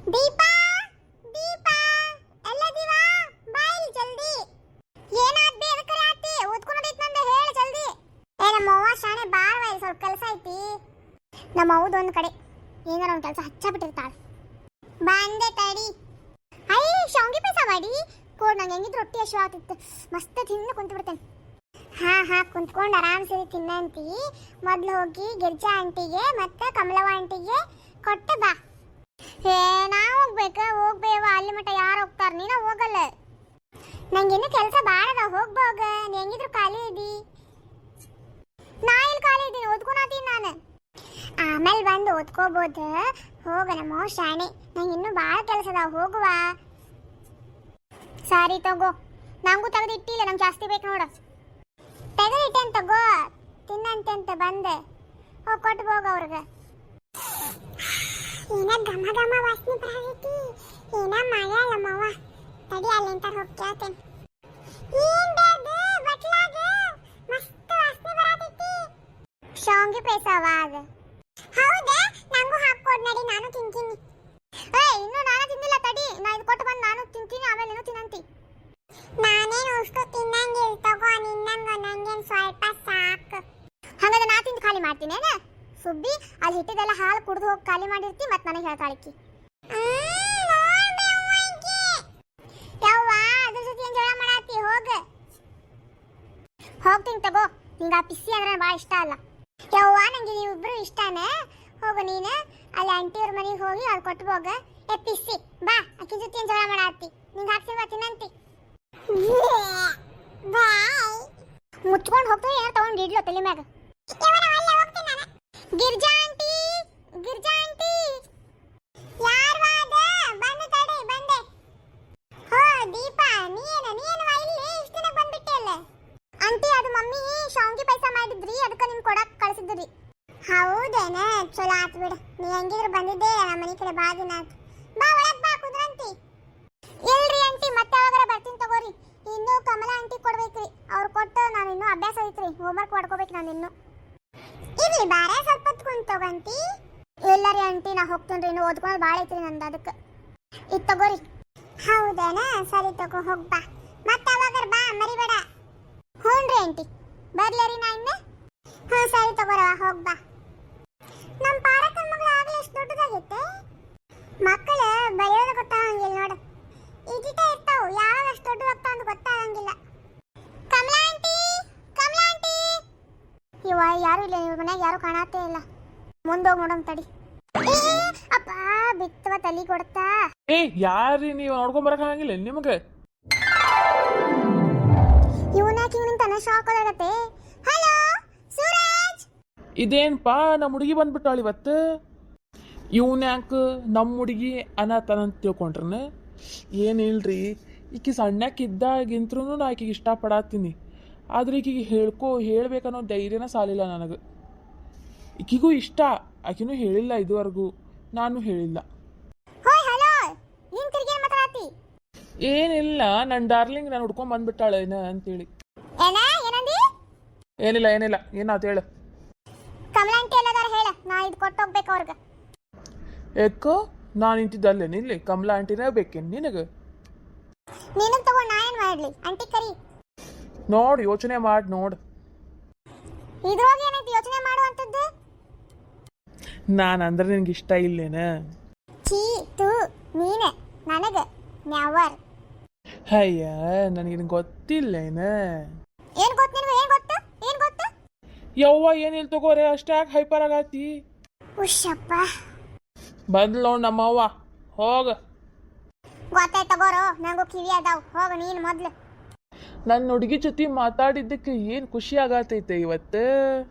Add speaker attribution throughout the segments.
Speaker 1: Deepa Deepa ಎಲ್ಲದಿವಾ boil ಜಲ್ದಿ ಏನಾದ್ ಬೇ ಅದಕ್ಕೆ ಆತಿ ಓದ್ಕೊಂಡೈತ್ ನಂದೆ ಹೇಳ ಜಲ್ದಿ ನಮ್ಮ ಅವ್ವ ಶಾಣೆ ಬಾಳ್ ಬಾಯಿ ಸ್ವಲ್ಪ ಕೆಲಸ ಐತಿ ನಮ್ಮ ಅವ್ವದ ಒಂದು ಕಡೆ ಏನಾರ ಒಂದು ಕೆಲಸ ಹಚ್ಚ ಬಿಟ್ಟಿರ್ತಾಳೆ ಬಂದೆ ತಡಿ ಐ ಶಾಂಗಿ ಪೈಸಾ ಮಾಡಿ ಕೋಡ್ ನಂಗೆ ಹೆಂಗಿದ್ರು ರೊಟ್ಟಿ ಹಸಿವು ಆಗ್ತಿತ್ತು ಮಸ್ತ್ ತಿಂದು ಕುಂತು ಬಿಡ್ತೇನೆ ಹಾ ಕುಂತ್ಕೊಂಡು ಆರಾಮ್ಸೆ ತಿನ್ನಂತಿ ಮೊದ್ಲು ಹೋಗಿ ಗಿರ್ಜಾ ಆಂಟಿಗೆ ಮತ್ತೆ ಕಮಲವ್ವ ಆಂಟಿಗೆ ಕೊಟ್ಟೆ ಬಾ ನಾ ಹೋಗ್ಬೇವ ಅಲ್ಲಿ ಮಟ್ಟ ಯಾರು ಹೋಗ್ತಾರ ನೀನ ಹೋಗಲ್ಲ ನಂಗಿನ್ನು ಕೆಲಸ ಬಾಳ ಅದ ಹೋಗ್ಬೋಗ ನೀ ಹೆಂಗಿದ್ರು ಖಾಲಿ ಇದಿ ನಾ ಇಲ್ಲಿ ಖಾಲಿ ಇದ್ದೀನಿ ಓದ್ಕೊಳತೀನಿ ನಾನು ಆಮೇಲೆ ಬಂದು ಓದ್ಕೋಬಹುದು ಹೋಗ ನಮ್ಮ ಶಾಣೆ ನಂಗೆ ಇನ್ನೂ ಭಾಳ ಕೆಲಸ ಅದಾವ ಹೋಗುವ ಸರಿ ತಗೋ ನಂಗೂ ತೆಗೆದು ಇಟ್ಟಿಲ್ಲ ನಂಗೆ ಜಾಸ್ತಿ ಬೇಕು ನೋಡು ತೆಗೆದಿಟ್ಟೇನು ತಗೋ ತಿನ್ನಂತೆ ಬಂದೆ ಹೋಗಿ ಕೊಟ್ಟು ಹೋಗ ಅವ್ರಿಗೆ ಏನ ಘಮ ಘಮ ವಾಸನೆ ಬರತೈತಿ ಏನ ಮಳೆ ಅಲ್ಲಮ್ಮವ್ವ ತಡಿ ಅಲ್ಲಿಂತ ಹೋಗಿ ಕೇಳ್ತೇನೆ ಏನ್ ಬೇಡ ಬಟ್ಲಾಗ ಮಸ್ತ್ ವಾಸನೆ ಬರತೈತಿ ಶಾಂಗಿ ಪೈಸಾವ ಅದು ಹೌದಾ ನಂಗೂ ಹಾಕ್ಕೊಡ್ ನಡಿ ನಾನು ತಿಂತೀನಿ ಇನ್ನು ನಾನು ತಿಂದಿಲ್ಲ ತಡಿ ನಾ ಇದು ಕೊಟ್ಟು ಬಂದು ನಾನು ತಿಂತೀನಿ ಆಮೇಲೆ ನೀನು ತಿನ್ನಂತಿ ನಾನೇನು ಅಷ್ಟು ತಿನ್ನಂಗಿಲ್ಲ ತಗೋ ನಿನ್ನಂಗ ನಂಗೇನು ಸ್ವಲ್ಪ ಸಾಕು ಹಂಗಾದ್ರೆ ನಾ ತಿಂದು ಖಾಲಿ ಮಾಡ್ತೀನೇನ ಸುಬ್ಬಿ ಅಲ್ಲಿ ಹಿಟ್ಟಿದೆಲ್ಲ ಹಾಲು ಕುಡಿದು ಹೋಗಿ ಖಾಲಿ ಮಾಡಿರ್ತಿ ಮತ್ತೆ ನನಗೆ ಹೇಳ್ತಾಳಿಕ್ಕಿ ಯವ್ವ ಅದ್ರ ಜೊತೆ ಏನು ಜಗಳ ಮಾಡತ್ತಿ ಹೋಗ್ತೀನಿ ತಗೋ ನಿಂಗೆ ಆ ಪಿಸಿ ಅಂದ್ರೆ ಭಾಳ ಇಷ್ಟ ಅಲ್ಲ ಯವ್ವ ನಂಗೆ ನೀವಿಬ್ರು ಇಷ್ಟನೇ ಹೋಗು ನೀನು ಅಲ್ಲಿ ಆಂಟಿಯವ್ರ ಮನೆಗೆ ಹೋಗಿ ಅಲ್ಲಿ ಕೊಟ್ಟು ಹೋಗ ಪಿಸಿ ಬಾ ಅಕ್ಕಿ ಜೊತೆ ಏನು ಜಗಳ ಮಾಡತ್ತಿ ನಿಂಗೆ ಹಾಕ್ಸಿಲ್ವಾ ತಿನ್ನಂತಿ ಮುಚ್ಕೊಂಡು ಹೋಗ್ತೀವಿ ಏನೋ ತಗೊಂಡು ಇಡ್ಲು ತಲೆ ಮ್ಯಾಗ ಗಿರ್ಜಾ ಆಂಟಿ ಯಾರ್ವಾದ ಬಂದೆ ತಡಿ ಬಂದೆ ಹೋ ದೀಪಾ ನೀನು ಇಲ್ಲಿ ಇಷ್ಟು ದಿನ ಬಂದ್ಬಿಟ್ಟೆ ಅಲ್ಲ ಆಂಟಿ ಅದು ಮಮ್ಮಿ ಶಾಂಗಿ ಪೈಸಾ ಮಾಡಿದ್ರಿ ಅದಕ್ಕೆ ನಿಮ್ಗೆ ಕೊಡಕ್ಕೆ ಕಳಿಸಿದ್ರಿ ಹೌದೇನ ಚಲೋ ಆತು ಬಿಡು ನೀ ಹೆಂಗಿದ್ರು ಬಂದಿದ್ದೆ ನಮ್ಮ ಮನೆ ಕಡೆ ಬಾ ದಿನ ಆತು ಬಾ ಒಳಗೆ ಬಾ ಕುದ್ರಂತಿ ಇಲ್ರಿ ಆಂಟಿ ಮತ್ತೆ ಯಾವಾಗಾರ ಬರ್ತೀನಿ ತಗೋರಿ ಇನ್ನು ಕಮಲಾ ಆಂಟಿ ಕೊಡ್ಬೇಕ್ರಿ ಅವ್ರು ಕೊಟ್ಟು ನಾನು ಇನ್ನೂ ಅಭ್ಯಾಸ ಐತ್ರಿ ಹೋಮ್ವರ್ಕ್ ಮಾಡ್ಕೋಬೇಕು ನಾನು ಇನ್ನು ಇಲ್ಲಿ ಬಾರೆ ಸ್ವಲ್ಪ ಹೊತ್ತು ಕುಂತು ತಗೊಂತಿ ಎಲ್ಲರಿ ಆಂಟಿ ನಾ ಹೋಗ್ತೀನಿ ಇನ್ನು ಓದ್ಕೊಂಡು ಭಾಳ ಐತ್ರಿ ನಂದು ಅದಕ್ಕೆ ಇದು ತಗೋರಿ ಹೌದೇನ ಸರಿ ತಗೋ ಹೋಗ್ ಬಾ ಮತ್ತೆ ಅವಾಗಾರ ಬಾ ಮರಿಬೇಡ ಹ್ಞೂನ್ರಿ ಆಂಟಿ ಬರ್ಲೇರಿ ನಾ ಇನ್ನು ಹ್ಞೂ ಸರಿ ತಗೋರವ ಹೋಗ್ ಬಾ ನಮ್ಮ ಪಾರಕ್ಕನ ಮಗಳು ಆಗಲೇ ಎಷ್ಟು ದೊಡ್ಡದಾಗಿತ್ತೆ ಮಕ್ಕಳು ಬೆಳೆಯೋದು ಗೊತ್ತಾಗಂಗಿಲ್ಲ ನೋಡು ಈಜಿಟೇ ಇರ್ತಾವು ಯಾವಾಗ ಅಷ್ಟು ದೊಡ್ಡ ಹೋಗ್ತಾವ ಅಂತ ಗೊತ್ತಾಗಂಗಿಲ್ಲ ಕಮಲಾ ಆಂಟಿ ಇವ ಯಾರು ಇಲ್ಲ ಇವ್ರ ಮನ್ಯಾಗ ಯಾರು ಕಾಣತ್ತೇ ಇಲ್ಲ ಮುಂದೋಗಿ ನೋಡಮ್ ತಡಿ ಅಪ್ಪ ಬಿತ್ತವ ತಲಿ ಕೊಡ್ತಾ
Speaker 2: ಯಾರಿ ನೀವು ನೋಡ್ಕೊಂಡ್ ಬರಕ್ ಆಗಂಗಿಲ್ಲ ನಿಮಗೆ
Speaker 1: ಇವನಾಕ ಇವನಿಂತಾನ ಶಾಕ್ ಆಗತ್ತೆ ಹಲೋ ಸೂರಜ್
Speaker 2: ಇದೇನ್ಪಾ ನಮ್ಮ ಹುಡುಗಿ ಬಂದ್ಬಿಟ್ಟಾಳ ಇವತ್ತು ಇವನ್ಯಾಕ ನಮ್ಮ ಹುಡುಗಿ ಅನ್ನತಾನಂತ ತಿಳ್ಕೊಂಡ್ರನ ಏನಿಲ್ರಿ ಈಕಿ ಸಣ್ಣಕ್ಕಿದ್ದಾಗಿಂತ್ರೂ ನಾ ಆಕಿಗೆ ಇಷ್ಟಪಡತ್ತೀನಿ ಆದ್ರೆ ಈಕಿಗೆ ಹೇಳ್ಬೇಕನ್ನೋ ಧೈರ್ಯನ ಸಾಲಿಲ್ಲ ನನಗೆ ಈಕಿಗೂ ಇಷ್ಟ ಆಕಿನೂ ಹೇಳಿಲ್ಲ ಇದುವರೆಗೂ ನಾನು ಹೇಳಿಲ್ಲ ಏನಿಲ್ಲ ನನ್ನ ಡಾರ್ಲಿಂಗ್ ನಾನು ಹುಡ್ಕೊಂಡ್ ಬಂದ್ಬಿಟ್ಟಾಳೆ ಏನ ಅಂತೇಳಿ ಏನಿಲ್ಲ ಏನಾತ ಹೇಳ ಯಾಕೋ ನಾನು ಇಂತಿದ್ದಲ್ಲೇ ನಿಲ್ಲಿ ಕಮಲಾ ಆಂಟಿನೇ ಬೇಕೇನು ನಿನಗೆ ನೋಡು ಯೋಚನೆ ಮಾಡಿ ನೋಡು ನಾನು ಅಂದ್ರೆ ನಿನ್ಗೆ ಇಷ್ಟ ಇಲ್ಲೇನ ಅಯ್ಯ ನನಗೆ ಗೊತ್ತಿಲ್ಲೇನ ಯವ್ವ ಏನಿಲ್ಲ ತಗೋರೆ ಅಷ್ಟಾಗ ಹೈಪರ್ ಆಗತ್ತಿ ಬಂದ್ಲ ನೋಡ್ ನಮ್ಮವ್ವ ಹೋಗ
Speaker 1: ಗೊತ್ತಾಯ್ತಗೋರು ನಂಗೂ ಕಿವಿ ಅದಾವ ಹೋಗ ನೀನು ಮೊದ್ಲು
Speaker 2: ನನ್ನ ಹುಡುಗಿ ಜೊತೆ ಮಾತಾಡಿದ್ದಕ್ಕೆ ಏನು ಖುಷಿ ಆಗತೈತೆ ಇವತ್ತು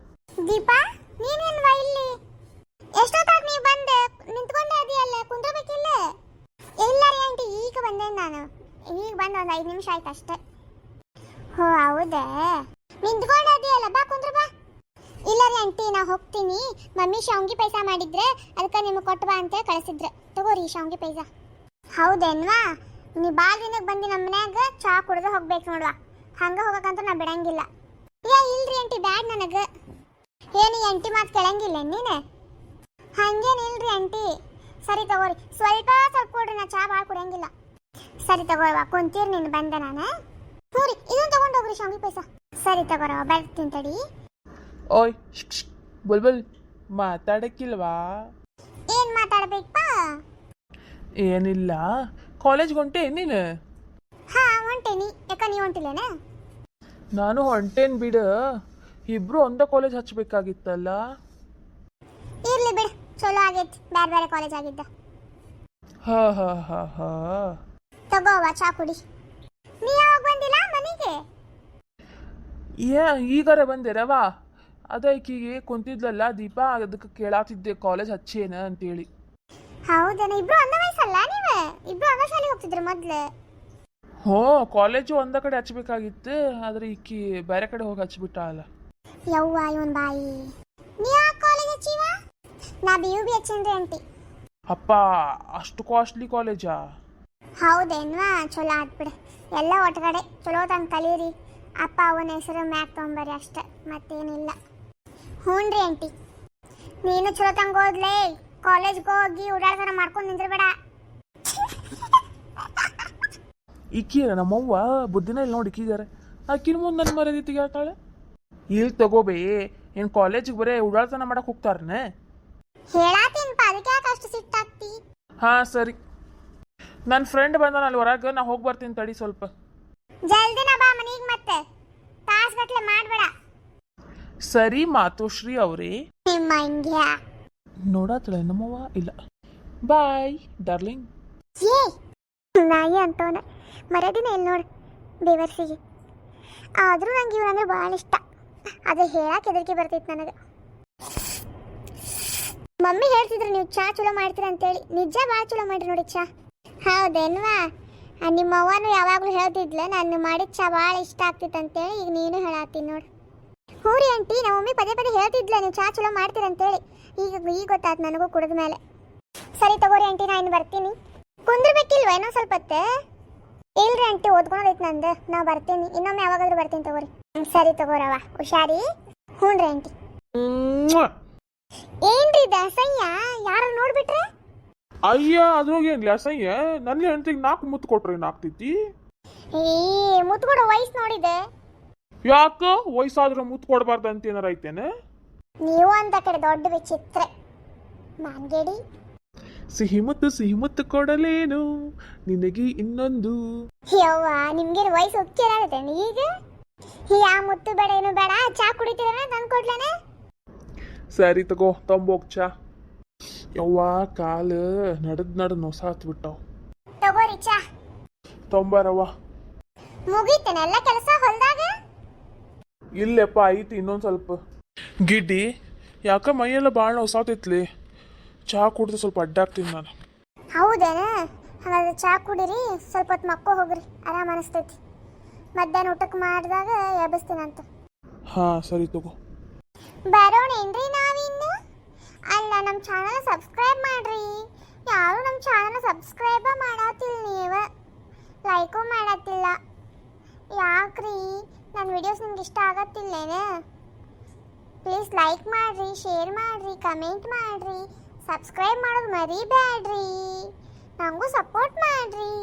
Speaker 1: ದೀಪಾ ನೀನೇನ್ವಾ ಇಲ್ಲಿ ಎಷ್ಟೊತ್ತಾಗ ನೀ ಬಂದೆ ನಿಂತ್ಕೊಂಡೆ ಅದೆಯಲ್ಲ ಕುಂದ್ರಬೇಕಿಲ್ಲ ಇಲ್ಲ ರೀ ಆಂಟಿ ಈಗ ಬಂದೆ ನಾನು ಈಗ ಬಂದು ಒಂದು 5 ನಿಮಿಷ ಆಯ್ತು ಅಷ್ಟೇ ಹೋ ಹೌದಾ ನಿಂತ್ಕೊಂಡೆ ಅದೆಯಲ್ಲ ಬಾ ಕುಂದ್ರ ಬಾ ಇಲ್ಲ ರೀ ಆಂಟಿ ನಾ ಹೋಗ್ತೀನಿ ಮಮ್ಮಿ ಶಾಂಗಿ ಪೈಸಾ ಮಾಡಿದ್ರೆ ಅದಕ್ಕೆ ನಿಮಗೆ ಕೊಟ್ಟು ಬಾ ಅಂತ ಕಳಿಸಿದ್ರೆ ತಗೋರಿ ಶಾಂಗಿ ಪೈಸಾ ಹೌದೇನ್ವಾ ನೀ ಭಾಳ ದಿನಕ್ಕೆ ಬಂದು ನಮ್ಮ ಮನ್ಯಾಗ ಚಾ ಕುಡ್ದು ಹೋಗ್ಬೇಕು ನೋಡ್ವಾ ಹಂಗೆ ಹೋಗಕ್ಕಂತ ನಾ ಬಿಡಂಗಿಲ್ಲ ಇಲ್ರಿ ಆಂಟಿ ಬ್ಯಾಡ್ ನನಗೆ ಏನು ಆಂಟಿ ಮಾತು ಕೇಳಂಗಿಲ್ಲ ನೀನು ಹಂಗೇನಿಲ್ರಿ ಆಂಟಿ ಸರಿ ತಗೋರಿ, ಸ್ವಲ್ಪ ಸ್ವಲ್ಪ ಕೊಡ್ರಿ, ನಾ ಚಾ ಭಾಳ ಕುಡಿಯಂಗಿಲ್ಲ. ಸರಿ ತಗೋರವ, ಕುಂತೀರಿ ನೀನು ಬಂದೆ ನಾನು. ಹ್ಞೂ ರೀ, ಇದನ್ನು ತಗೊಂಡೋಗ್ರಿ ಶಾವಿಗೆ ಪಾಯಸ. ಸರಿ ತಗೋರವ, ಬರ್ತೀನಿ ತಡಿ.
Speaker 2: ಓಯ್ ಶಿಕ್ ಬುಲ್ಬುಲ್ ಮಾತಾಡಕ್ಕಿಲ್ವಾ?
Speaker 1: ಏನು ಮಾತಾಡ್ಬೇಕಪ್ಪ?
Speaker 2: ಏನಿಲ್ಲ, ಕಾಲೇಜ್ಗೆ ಹೊಂಟೆ ನೀನು?
Speaker 1: ಹಾಂ ಹೊಂಟೇನಿ, ಯಾಕ ನೀವು ಹೊಂಟಿಲ್ಲೇನ?
Speaker 2: ನಾನು ಹೊಂಟೇನ್ ಬಿಡು, ಇಬ್ರು ಒಂದೇ ಕಾಲೇಜ್ ಹಚ್ಬೇಕಾಗಿತ್ತಲ್ಲ.
Speaker 1: ಇರ್ಲಿ ಬಿಡು, ಚಲೋ ಆಗೈತಿ, ಬೇರೆ ಬೇರೆ ಕಾಲೇಜ್ ಆಗಿದ್ದ.
Speaker 2: ಹಾ ಹಾ ಹಾ ಹಾ.
Speaker 1: ತಗೋವ ಚಾ ಕುಡಿ. ನೀ ಯಾವಾಗ ಬಂದಿಲ್ಲ ಮನೆಗೆ?
Speaker 2: ಈಗಾರ ಬಂದಿರವ, ಅದಕ್ಕಿಗೆ ಕುಂತಿದ್ಲಲ್ಲ ದೀಪಾ, ಅದಕ್ಕೆ ಕೇಳಾತಿದ್ದೆ ಕಾಲೇಜ್ ಹಚ್ಚೇನ ಅಂತೇಳಿ.
Speaker 1: ಹೌದೇನ, ಇಬ್ರು ಒಂದ ವಯಸ್ಸಲ್ಲ ನೀವು? ಇಬ್ರು ಒಂದ ಶಾಲೆಗೆ ಹೋಗ್ತಿದ್ರು ಮೊದ್ಲು?
Speaker 2: ಹ್ಞೂ, ಕಾಲೇಜು ಒಂದ ಕಡೆ ಹಚ್ಬೇಕಾಗಿತ್ತು, ಆದ್ರೆ ಈಕಿ ಬೇರೆ ಕಡೆ ಹೋಗಿ ಹಚ್ಬಿಟ್ಟ ಅಲ್ಲ.
Speaker 1: ಯವ್ವ ಇವನ್ ಬಾಯಿ. ನೀ ಯಾವ ಕಾಲೇಜ್ ಹಚ್ಚಿವ? ನಾ BUB ಹಚ್ಚೇನ್ರಿ ಆಂಟಿ.
Speaker 2: ಅಪ್ಪ, ಅಷ್ಟು ಕಾಸ್ಟ್ಲಿ ಕಾಲೇಜಾ?
Speaker 1: ಹೌದೇನ್ವಾ, ಚಲೋ ಆತ್ಬಿಡ. ಎಲ್ಲ ಒಟ್ಟಗಡೆ ಚಲೋ ತಂಗ ಕಲೀರಿ, ಅಪ್ಪ ಅವನ ಹೆಸರು ಮ್ಯಾಕ್ ತೊಗೊಂಬರಿ ಅಷ್ಟೆ, ಮತ್ತೇನಿಲ್ಲ. ಹ್ಞೂನ್ರಿ ಆಂಟಿ, ನೀನು ಚಲೋ ತಂಗ ಓದ್ಲೇ, ಕಾಲೇಜ್ಗೆ ಹೋಗಿ ಓಡಾಡ್ತಾರ ಮಾಡ್ಕೊಂಡು ನಿಂದ್ರಬೇಡ.
Speaker 2: ಈಕಿರ ನಮ್ಮವ್ವ ಬುದ್ಧಿನ ಇಲ್ಲಿ ನೋಡಿ ಈಕಿಗಾರೆ, ಆಕಿನ ಮುಂದೆ ನನ್ನ ಮರ್ಯಾದೆ ತೆಗಿತಾಳೆ. ಇಲ್ಲಿ ತಗೋಬೇ, ಏನು ಕಾಲೇಜಿಗೆ ಬರೇ ಉಡಾಳ್ತನ ಮಾಡಕ್ಕೆ ಹೋಗ್ತಾರನೆ?
Speaker 1: ಹೇಳಾತೀನಪ್ಪ, ಅದಕ್ಕೆ ಯಾಕೆ ಅಷ್ಟು ಸಿಟ್ಟಾಗ್ತಿ?
Speaker 2: ಹಾಂ ಸರಿ, ನನ್ನ ಫ್ರೆಂಡ್ ಬಂದಾನ ಅಲ್ಲಿ ಹೊರಗೆ, ನಾ ಹೋಗಿ ಬರ್ತೀನಿ ತಡಿ ಸ್ವಲ್ಪ.
Speaker 1: ಜಲ್ದಿನ ಬಾ ಮನೀಗ್, ಮತ್ತೆ ತಾಸ್ಗಟ್ಲೆ ಮಾಡಬೇಡ.
Speaker 2: ಸರಿ ಮಾತೋಶ್ರೀ ಅವರೇ.
Speaker 1: ನಿಮ್ಮ ಹಿಂಗ್ಯಾ
Speaker 2: ನೋಡತ್ತಳೆ ನಮ್ಮವ್ವ? ಇಲ್ಲ, ಬಾಯ್ ಡಾರ್ಲಿಂಗ್.
Speaker 1: ಏ ನಾಯಿ ಅಂತವನ ಮರ್ಯಾದಿನ ಇಲ್ಲಿ ನೋಡು ಬೇವರ್ಸಿಗೆ. ಆದರೂ ನಂಗೆ ಇವ್ರಂದ್ರೆ ಭಾಳ ಇಷ್ಟ, ಅದು ಹೇಳಕ್ಕೆ ಹೆದರಿಕೆ ಬರ್ತೈತೆ ನನಗೆ. ಮಮ್ಮಿ ಹೇಳ್ತಿದ್ರು ನೀವು ಚಾ ಚಲೋ ಮಾಡ್ತೀರ ಅಂತೇಳಿ, ನಿಜ ಭಾಳ ಚಲೋ ಮಾಡ್ರಿ ನೋಡಿ ಚಾ. ಹೌದೇನ್ವಾ? ನಿಮ್ಮ ಅವ್ವನು ಯಾವಾಗಲೂ ಹೇಳ್ತಿದ್ಲ ನಾನು ಮಾಡಿದ ಚಾ ಭಾಳ ಇಷ್ಟ ಆಗ್ತಿತ್ತು ಅಂತೇಳಿ, ಈಗ ನೀನು ಹೇಳತ್ತೀನಿ ನೋಡು. ಹ್ಞೂ ರೀ ಆಂಟಿ, ನಮ್ಮ ಮಮ್ಮಿ ಪದೇ ಪದೇ ಹೇಳ್ತಿದ್ಲ ನೀವು ಚಾ ಚಲೋ ಮಾಡ್ತೀರಂತೇಳಿ, ಈಗ ಗೊತ್ತಾಯ್ತು ನನಗೂ ಕುಡಿದ ಮೇಲೆ. ಸರಿ ತಗೋರಿ ಆಂಟಿ, ನಾ ಇನ್ನು ಬರ್ತೀನಿ. ಕುಂದ್ರಬೇಕಿಲ್ವ ಇನ್ನೊಂದು ಸ್ವಲ್ಪ ಹೊತ್ತು? ಇಲ್ರಿ ಆಂಟಿ, ಓದ್ಕೊಳೋದೈತೆ ನಂದು, ನಾ ಬರ್ತೀನಿ, ಇನ್ನೊಮ್ಮೆ ಯಾವಾಗಾದ್ರೂ ಬರ್ತೀನಿ ತಗೋರಿ. ಸರಿ ತಗೋರವ, ಹುಷಾರಿ. ಹ್ಞೂ ರೀ ಆಂಟಿ. ಏನ್ರಿ ದಾಸಯ್ಯ, ಯಾರು ನೋಡ್ಬಿಟ್ರೆ?
Speaker 2: ಅಯ್ಯ, ಅದ್ರಾಗೇನ್ಲಿ ಅಸಹ್ಯ, ನನ್ನ ಹೆಂಡತಿಗೆ 4 ಮುತ್ತು ಕೊಟ್ರೆ ಏನಾಗ್ತೈತಿ?
Speaker 1: ಏ ಮುತ್ಕೊಡೋ ವಯಸ್ಸು ನೋಡಿದೆ.
Speaker 2: ಯಾಕ ವಯಸ್ಸಾದ್ರೆ ಮುತ್ತು ಕೊಡಬಾರ್ದು ಅಂತ ಏನಾರ ಐತೇನೆ?
Speaker 1: ನೀವು ಅಂತ ಕಡೆ ದೊಡ್ಡ ವಿಚಿತ್ರ ಮಾನ್ಗೇಡಿ.
Speaker 2: ಸಿಹಿ ಮುತ್ತು ಕೊಡಲೇನು ನಿನಗೆ ಇನ್ನೊಂದು.
Speaker 1: ಯವ್ವ, ನಿಮ್ಗೆ ವಯಸ್ಸು ಒಕ್ಕಿರಾಗತ್ತೆ ಈಗ. ಯಾ ಮುತ್ತು ಬೇಡ ಏನು ಬೇಡ, ಚಾ ಕುಡಿತೀರ ತಂದು ಕೊಡ್ಲೇನೆ?
Speaker 2: ಸರಿ ತಗೋ, ತಂಬೋಗ್ ಚಾ. ಯವ್ವ, ಕಾಲು ನಡೆದ್ ನೋಸ ಹತ್ಬಿಟ್ಟಾವ್.
Speaker 1: ತಗೋರಿ ಚಾ.
Speaker 2: ತೊಂಬಾರವ್ವ.
Speaker 1: ಮುಗೀತೇನೆ ಎಲ್ಲ ಕೆಲಸ ಹೊಲ್ದಾಗ?
Speaker 2: ಇಲ್ಲಪ್ಪ, ಐತಿ ಇನ್ನೊಂದು ಸ್ವಲ್ಪ. ಗಿಡ್ಡಿ, ಯಾಕ ಮೈಯೆಲ್ಲ ಭಾಳ ನೋಸಾತೈತ್ಲಿ, ಚಹಾ ಕುಡಿದು ಸ್ವಲ್ಪ ಅಡ್ಡಾಗ್ತೀನಿ ನಾನು.
Speaker 1: ಹೌದೇನ? ಹಾಗಾದ್ರೆ ಚಾ ಕುಡೀರಿ, ಸ್ವಲ್ಪ ಹೊತ್ತು ಮಕ್ಕೋ ಹೋಗ್ರಿ, ಆರಾಮ ಅನಿಸ್ತೈತಿ. ಮಧ್ಯಾಹ್ನ ಊಟಕ್ಕೆ ಮಾಡಿದಾಗ ಎಬ್ಬಿಸ್ತೀನಂತ.
Speaker 2: ಹಾಂ ಸರಿ ತಗೋ.
Speaker 1: ಬರೋಣೇನ್ರಿ ನಾವಿನ್ನು? ಅಲ್ಲ, ನಮ್ಮ ಚಾನಲ್ ಸಬ್ಸ್ಕ್ರೈಬ್ ಮಾಡ್ರಿ. ಯಾರು ನಮ್ಮ ಚಾನಲ್ ಸಬ್ಸ್ಕ್ರೈಬ ಮಾಡತ್ತಿಲ್ಲ, ನೀವು ಲೈಕು ಮಾಡತ್ತಿಲ್ಲ, ಯಾಕ್ರಿ? ನನ್ನ ವಿಡಿಯೋಸ್ ನಿಮ್ಗೆ ಇಷ್ಟ ಆಗತ್ತಿಲ್ಲೇನ? ಪ್ಲೀಸ್ ಲೈಕ್ ಮಾಡ್ರಿ, ಶೇರ್ ಮಾಡ್ರಿ, ಕಮೆಂಟ್ ಮಾಡ್ರಿ, ಸಬ್ಸ್ಕ್ರೈಬ್ ಮಾಡೋದು ಮರಿಬೇಡ್ರಿ, ನನಗೂ ಸಪೋರ್ಟ್ ಮಾಡ್ರಿ.